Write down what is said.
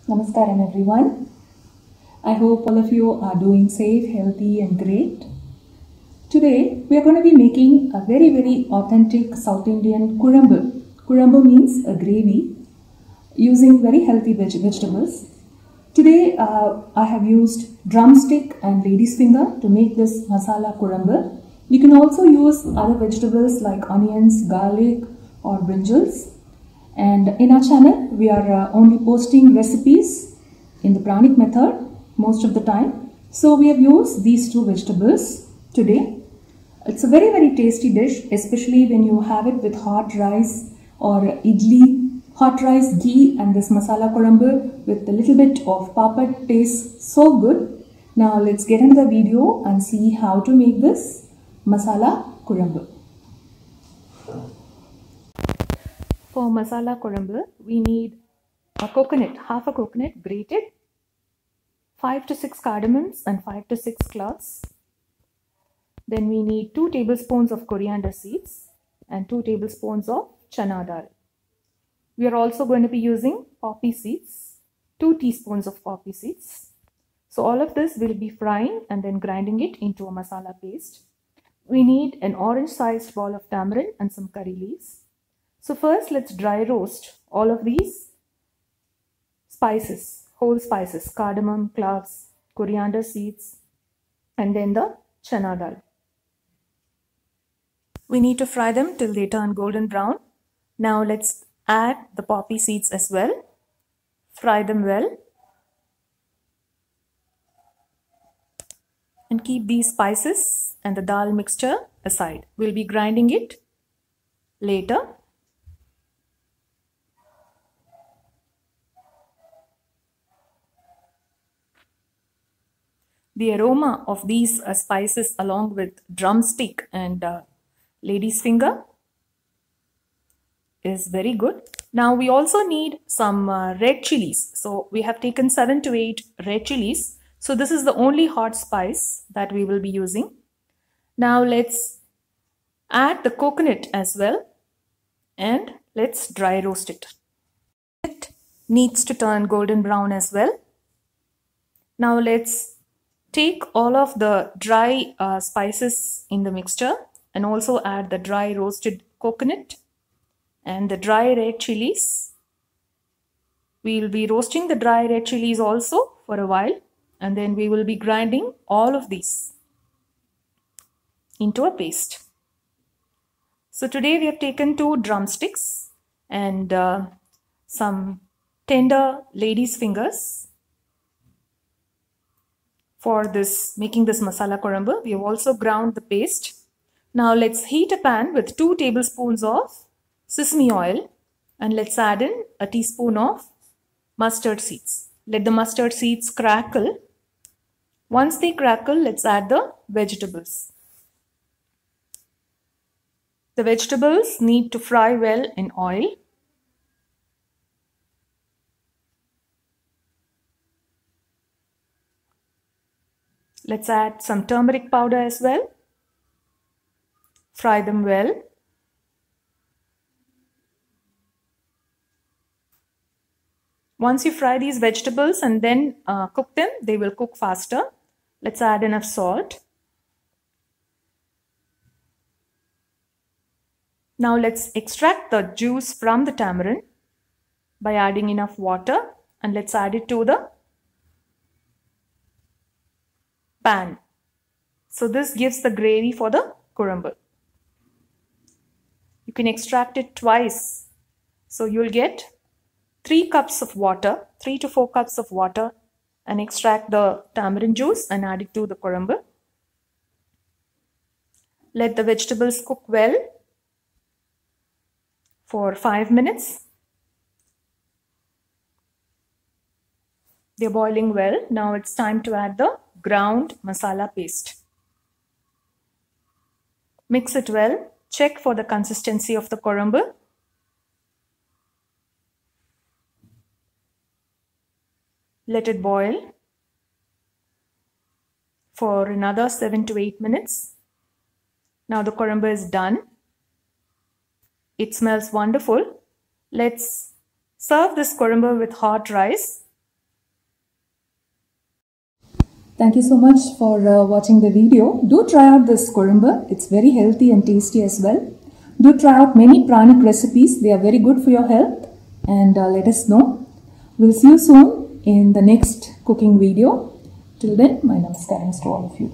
Namaskaram everyone. I hope all of you are doing safe, healthy and great. Today we are going to be making a very authentic South Indian Kuzhambu. Kuzhambu means a gravy using very healthy vegetables. Today I have used drumstick and lady's finger to make this masala Kuzhambu. You can also use other vegetables like onions, garlic or brinjals. And in our channel, we are only posting recipes in the pranic method most of the time. So we have used these two vegetables today. It's a very tasty dish, especially when you have it with hot rice or idli. Hot rice, ghee and this masala Kuzhambu with a little bit of papad tastes so good. Now let's get into the video and see how to make this masala Kuzhambu. For masala Kuzhambu, we need a coconut, half a coconut grated, 5 to 6 cardamoms and 5 to 6 cloves. Then we need 2 tablespoons of coriander seeds and 2 tablespoons of chana dal. We are also going to be using poppy seeds, 2 teaspoons of poppy seeds. So all of this will be frying and then grinding it into a masala paste. We need an orange sized ball of tamarind and some curry leaves. So first let's dry roast all of these spices, whole spices, cardamom, cloves, coriander seeds and then the chana dal. We need to fry them till they turn golden brown. Now let's add the poppy seeds as well. Fry them well. And keep these spices and the dal mixture aside. We'll be grinding it later. The aroma of these spices along with drumstick and lady's finger is very good. Now we also need some red chilies. So we have taken 7 to 8 red chilies. So this is the only hot spice that we will be using. Now let's add the coconut as well and let's dry roast it. It needs to turn golden brown as well. Now let's take all of the dry spices in the mixture and also add the dry roasted coconut and the dry red chilies. We will be roasting the dry red chilies also for a while and then we will be grinding all of these into a paste. So today we have taken 2 drumsticks and some tender lady's fingers. For this, making this masala Kuzhambu, we have also ground the paste. Now let's heat a pan with 2 tablespoons of sesame oil and let's add in a teaspoon of mustard seeds. Let the mustard seeds crackle. Once they crackle, let's add the vegetables. The vegetables need to fry well in oil. Let's add some turmeric powder as well. Fry them well. Once you fry these vegetables and then cook them, they will cook faster. Let's add enough salt. Now let's extract the juice from the tamarind by adding enough water and let's add it to the pan. So this gives the gravy for the Kuzhambu. You can extract it twice. So you'll get 3 cups of water, 3 to 4 cups of water and extract the tamarind juice and add it to the Kuzhambu. Let the vegetables cook well for 5 minutes. They're boiling well. Now it's time to add the ground masala paste. Mix it well. Check for the consistency of the Kuzhambu. Let it boil for another 7 to 8 minutes. Now the Kuzhambu is done. It smells wonderful. Let's serve this Kuzhambu with hot rice Thank you so much for watching the video. Do try out this Kuzhambu. It's very healthy and tasty as well. Do try out many pranic recipes. They are very good for your health. And let us know. We'll see you soon in the next cooking video. Till then, my namaskaram to all of you.